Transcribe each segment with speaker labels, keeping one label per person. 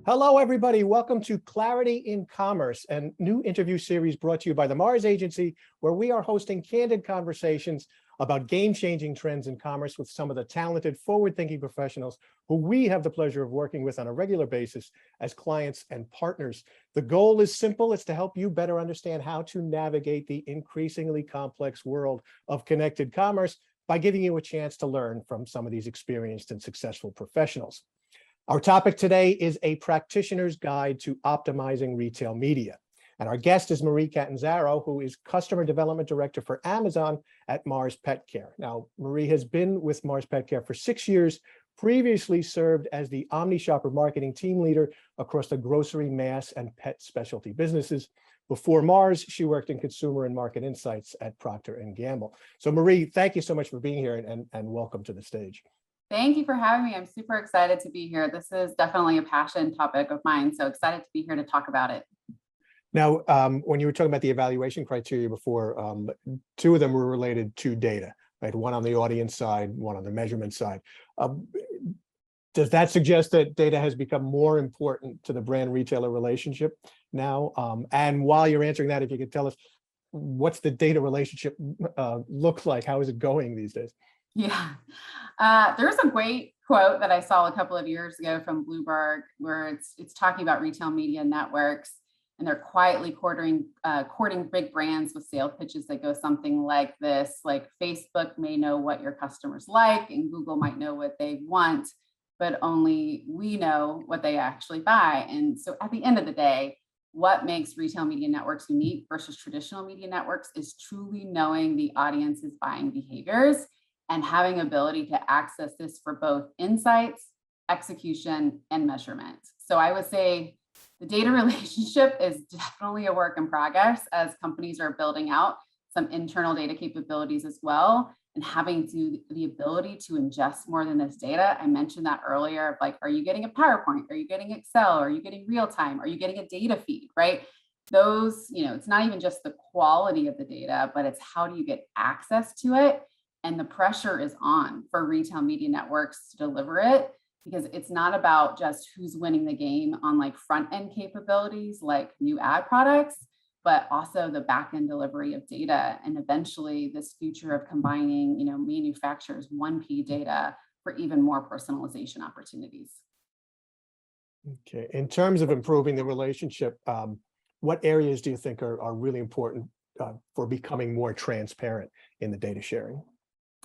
Speaker 1: Hello, everybody. Welcome to Clarity in Commerce, a new interview series brought to you by the Mars Agency, where we are hosting candid conversations about game-changing trends in commerce with some of the talented, forward-thinking professionals who we have the pleasure of working with on a regular basis as clients and partners. The goal is simple. It's to help you better understand how to navigate the increasingly complex world of connected commerce by giving you a chance to learn from some of these experienced and successful professionals. Our topic today is a practitioner's guide to optimizing retail media. And our guest is Martia Catanzaro, who is Customer Development Director for Amazon at Mars Pet Care. Now, Marie has been with Mars Pet Care for 6 years, previously served as the OmniShopper marketing team leader across the grocery, mass, and pet specialty businesses. Before Mars, she worked in consumer and market insights at Procter & Gamble. So Marie, thank you so much for being here and welcome to the stage.
Speaker 2: Thank you for having me. I'm super excited to be here. This is definitely a passion topic of mine, so excited to be here to talk about it.
Speaker 1: Now, when you were talking about the evaluation criteria before, two of them were related to data, right? One on the audience side, one on the measurement side. Does that suggest that data has become more important to the brand retailer relationship now? And while you're answering that, if you could tell us, what's the data relationship look like? How is it going these days?
Speaker 2: Yeah, there's a great quote that I saw a couple of years ago from Bloomberg, where it's talking about retail media networks, and they're quietly courting big brands with sales pitches that go something like this: like, Facebook may know what your customers like, and Google might know what they want, but only we know what they actually buy. And so at the end of the day, what makes retail media networks unique versus traditional media networks is truly knowing the audience's buying behaviors and having ability to access this for both insights, execution, and measurement. So I would say the data relationship is definitely a work in progress as companies are building out some internal data capabilities as well, and having the ability to ingest more than this data. I mentioned that earlier, like, are you getting a PowerPoint? Are you getting Excel? Are you getting real time? Are you getting a data feed, right? Those, it's not even just the quality of the data, but it's how do you get access to it? And the pressure is on for retail media networks to deliver it, because it's not about just who's winning the game on like front end capabilities, like new ad products, but also the back end delivery of data. And eventually this future of combining, manufacturers' 1P data for even more personalization opportunities.
Speaker 1: Okay, in terms of improving the relationship, what areas do you think are really important for becoming more transparent in the data sharing?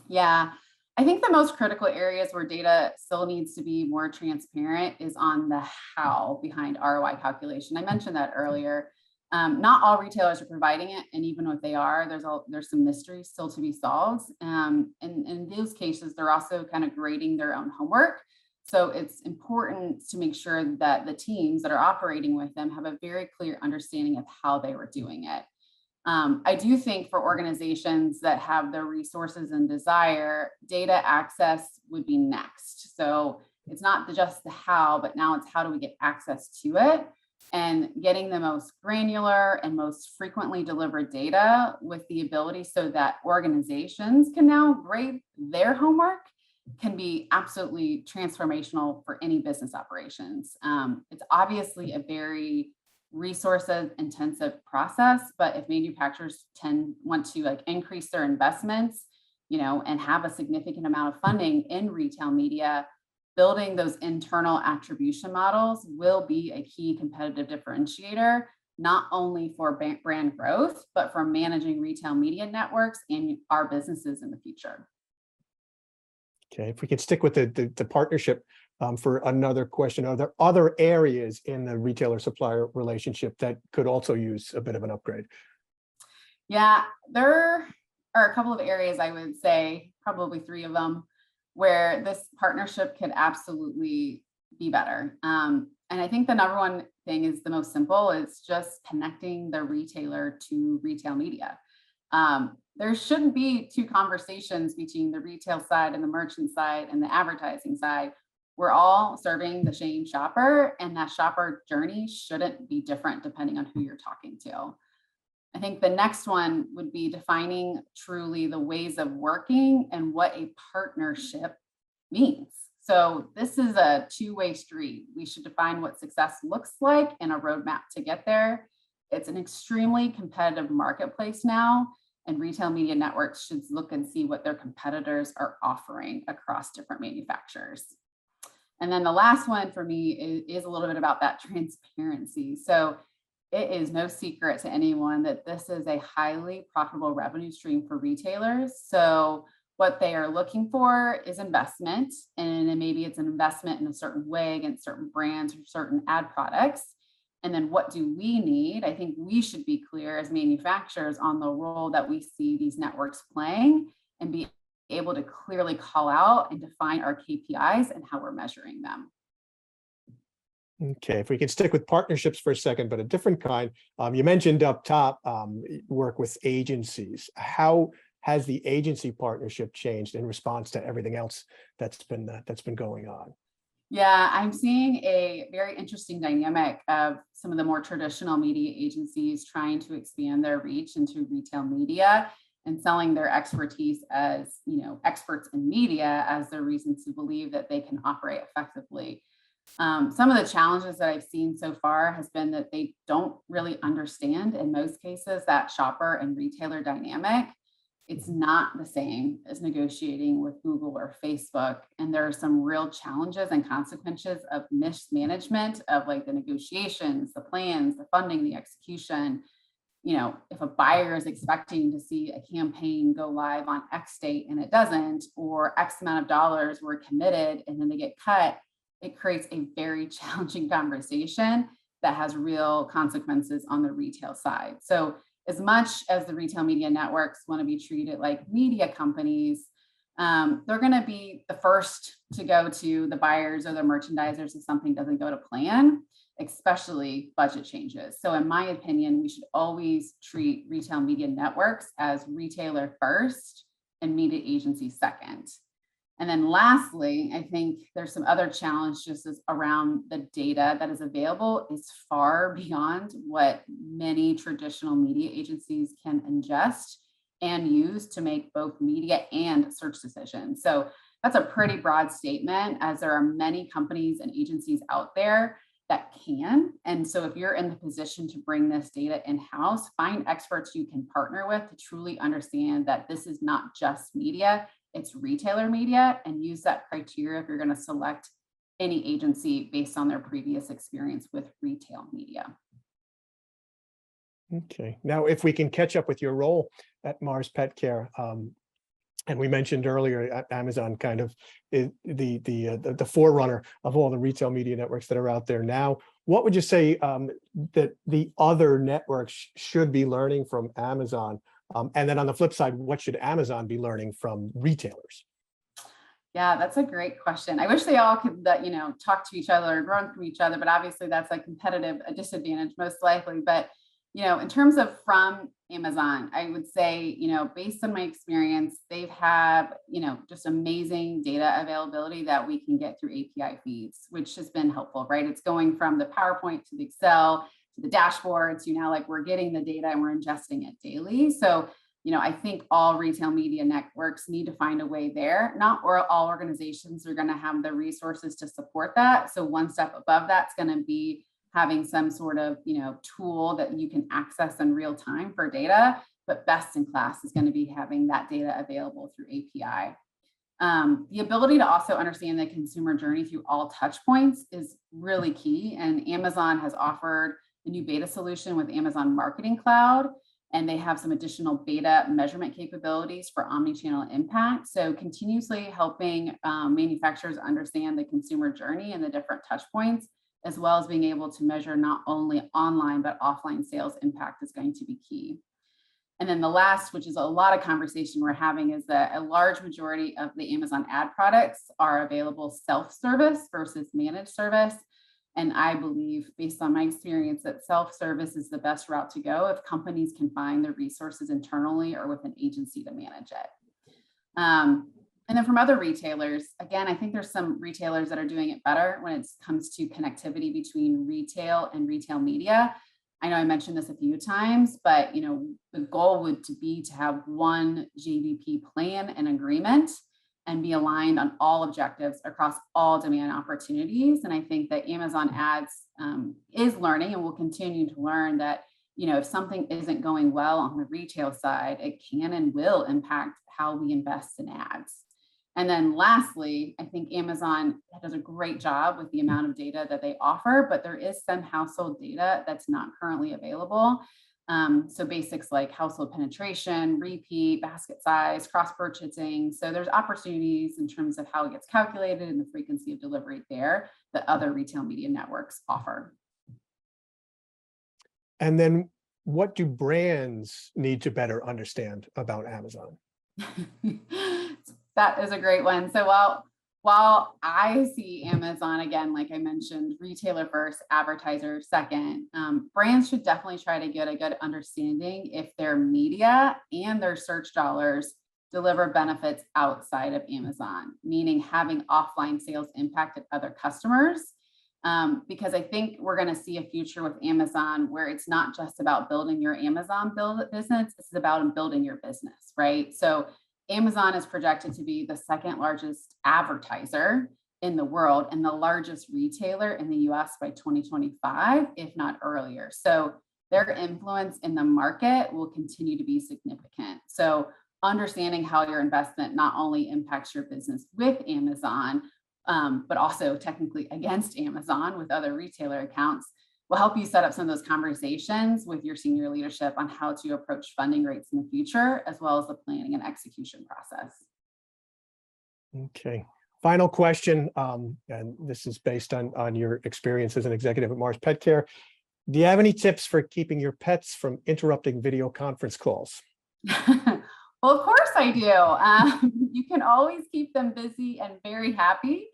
Speaker 2: Yeah, I think the most critical areas where data still needs to be more transparent is on the how behind ROI calculation. I mentioned that earlier. Not all retailers are providing it, and even if they are, there's some mystery still to be solved. And in those cases, they're also kind of grading their own homework. So it's important to make sure that the teams that are operating with them have a very clear understanding of how they were doing it. I do think for organizations that have the resources and desire, data access would be next. So it's not just the how, but now it's how do we get access to it, and getting the most granular and most frequently delivered data with the ability so that organizations can now grade their homework can be absolutely transformational for any business operations. It's obviously a very resources intensive process, but if manufacturers want to increase their investments, and have a significant amount of funding in retail media, building those internal attribution models will be a key competitive differentiator, not only for brand growth, but for managing retail media networks and our businesses in the future.
Speaker 1: Okay, if we could stick with the partnership for another question, are there other areas in the retailer-supplier relationship that could also use a bit of an upgrade?
Speaker 2: Yeah, there are a couple of areas, I would say, probably 3 of them, where this partnership could absolutely be better. And I think the number one thing is the most simple, is just connecting the retailer to retail media. There shouldn't be 2 conversations between the retail side and the merchant side and the advertising side. We're all serving the same shopper, and that shopper journey shouldn't be different depending on who you're talking to. I think the next one would be defining truly the ways of working and what a partnership means. So this is a two-way street. We should define what success looks like and a roadmap to get there. It's an extremely competitive marketplace now, and retail media networks should look and see what their competitors are offering across different manufacturers. And then the last one for me is a little bit about that transparency. So it is no secret to anyone that this is a highly profitable revenue stream for retailers. So what they are looking for is investment, and then maybe it's an investment in a certain way against certain brands or certain ad products. And then what do we need? I think we should be clear as manufacturers on the role that we see these networks playing and be able to clearly call out and define our KPIs and how we're measuring them.
Speaker 1: Okay, if we can stick with partnerships for a second, but a different kind. You mentioned up top work with agencies. How has the agency partnership changed in response to everything else that's been going on?
Speaker 2: Yeah, I'm seeing a very interesting dynamic of some of the more traditional media agencies trying to expand their reach into retail media and selling their expertise as, experts in media as their reasons to believe that they can operate effectively. Some of the challenges that I've seen so far has been that they don't really understand, in most cases, that shopper and retailer dynamic. It's not the same as negotiating with Google or Facebook. And there are some real challenges and consequences of mismanagement of like the negotiations, the plans, the funding, the execution. If a buyer is expecting to see a campaign go live on X date and it doesn't, or X amount of dollars were committed and then they get cut, it creates a very challenging conversation that has real consequences on the retail side. So as much as the retail media networks want to be treated like media companies, they're going to be the first to go to the buyers or the merchandisers if something doesn't go to plan, especially budget changes. So in my opinion, we should always treat retail media networks as retailer first and media agency second. And then lastly, I think there's some other challenges around the data that is available is far beyond what many traditional media agencies can ingest and use to make both media and search decisions. So that's a pretty broad statement, as there are many companies and agencies out there that can. And so if you're in the position to bring this data in-house, find experts you can partner with to truly understand that this is not just media, it's retailer media, and use that criteria if you're going to select any agency based on their previous experience with retail media.
Speaker 1: Okay, now if we can catch up with your role at Mars Pet Care, and we mentioned earlier, Amazon kind of is the forerunner of all the retail media networks that are out there now. What would you say that the other networks should be learning from Amazon? And then on the flip side, what should Amazon be learning from retailers?
Speaker 2: Yeah, that's a great question. I wish they all could, talk to each other or learn from each other, but obviously that's a competitive disadvantage most likely. But, in terms of from Amazon, I would say, based on my experience, they've have, just amazing data availability that we can get through API feeds, which has been helpful, right? It's going from the PowerPoint to the Excel to the dashboard to now like we're getting the data and we're ingesting it daily. So, I think all retail media networks need to find a way there. Not all organizations are going to have the resources to support that. So one step above that's going to be having some sort of, tool that you can access in real time for data, but best in class is going to be having that data available through API. The ability to also understand the consumer journey through all touch points is really key. And Amazon has offered a new beta solution with Amazon Marketing Cloud, and they have some additional beta measurement capabilities for omnichannel impact. So continuously helping manufacturers understand the consumer journey and the different touch points, as well as being able to measure not only online, but offline sales impact is going to be key. And then the last, which is a lot of conversation we're having, is that a large majority of the Amazon ad products are available self-service versus managed service. And I believe, based on my experience, that self-service is the best route to go if companies can find the resources internally or with an agency to manage it. And then from other retailers, again, I think there's some retailers that are doing it better when it comes to connectivity between retail and retail media. I know I mentioned this a few times, but the goal would be to have one JVP plan and agreement, and be aligned on all objectives across all demand opportunities. And I think that Amazon Ads is learning and will continue to learn that, if something isn't going well on the retail side, it can and will impact how we invest in ads. And then lastly, I think Amazon does a great job with the amount of data that they offer, but there is some household data that's not currently available. So basics like household penetration, repeat, basket size, cross-purchasing. So there's opportunities in terms of how it gets calculated and the frequency of delivery there that other retail media networks offer.
Speaker 1: And then what do brands need to better understand about Amazon?
Speaker 2: That is a great one. So while I see Amazon, again, like I mentioned, retailer first, advertiser second, brands should definitely try to get a good understanding if their media and their search dollars deliver benefits outside of Amazon, meaning having offline sales impacted other customers. Because I think we're going to see a future with Amazon where it's not just about building your Amazon business, it's about building your business, right? So Amazon is projected to be the second largest advertiser in the world and the largest retailer in the US by 2025, if not earlier. So their influence in the market will continue to be significant. So understanding how your investment not only impacts your business with Amazon, but also technically against Amazon with other retailer accounts will help you set up some of those conversations with your senior leadership on how to approach funding rates in the future, as well as the planning and execution process.
Speaker 1: Okay. Final question, and this is based on your experience as an executive at Mars Pet Care. Do you have any tips for keeping your pets from interrupting video conference calls?
Speaker 2: Well, of course I do. You can always keep them busy and very happy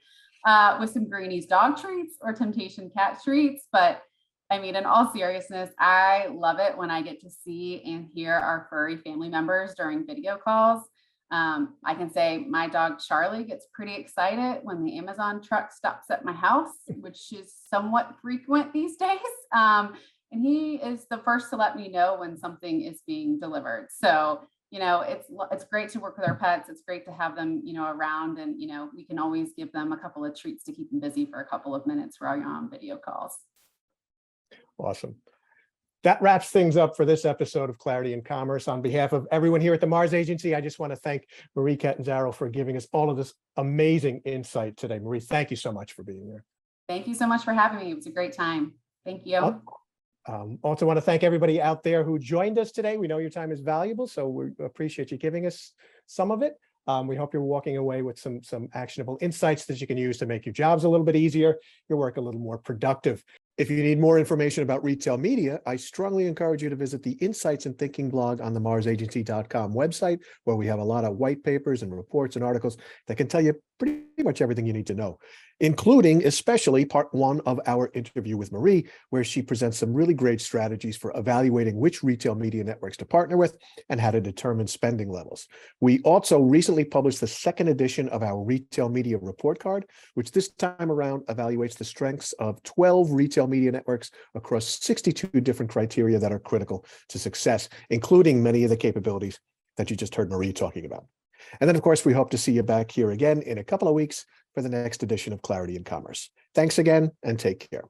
Speaker 2: with some Greenies dog treats or Temptation cat treats. But I mean, in all seriousness, I love it when I get to see and hear our furry family members during video calls. I can say my dog Charlie gets pretty excited when the Amazon truck stops at my house, which is somewhat frequent these days. And he is the first to let me know when something is being delivered. So it's great to work with our pets. It's great to have them, around, and, we can always give them a couple of treats to keep them busy for a couple of minutes while you're on video calls.
Speaker 1: Awesome. That wraps things up for this episode of Clarity in Commerce. On behalf of everyone here at the Mars Agency, I just want to thank Marie Catanzaro for giving us all of this amazing insight today. Marie, thank you so much for being here.
Speaker 2: Thank you so much for having me. It was a great time. Thank you.
Speaker 1: Also want to thank everybody out there who joined us today. We know your time is valuable, so we appreciate you giving us some of it. We hope you're walking away with some actionable insights that you can use to make your jobs a little bit easier, your work a little more productive. If you need more information about retail media, I strongly encourage you to visit the Insights and Thinking blog on the MarsAgency.com website, where we have a lot of white papers and reports and articles that can tell you pretty much everything you need to know, including especially part 1 of our interview with Marie, where she presents some really great strategies for evaluating which retail media networks to partner with and how to determine spending levels. We also recently published the 2nd edition of our Retail Media Report Card, which this time around evaluates the strengths of 12 retail media networks across 62 different criteria that are critical to success, including many of the capabilities that you just heard Marie talking about. And then, of course, we hope to see you back here again in a couple of weeks for the next edition of Clarity in Commerce. Thanks again, and take care.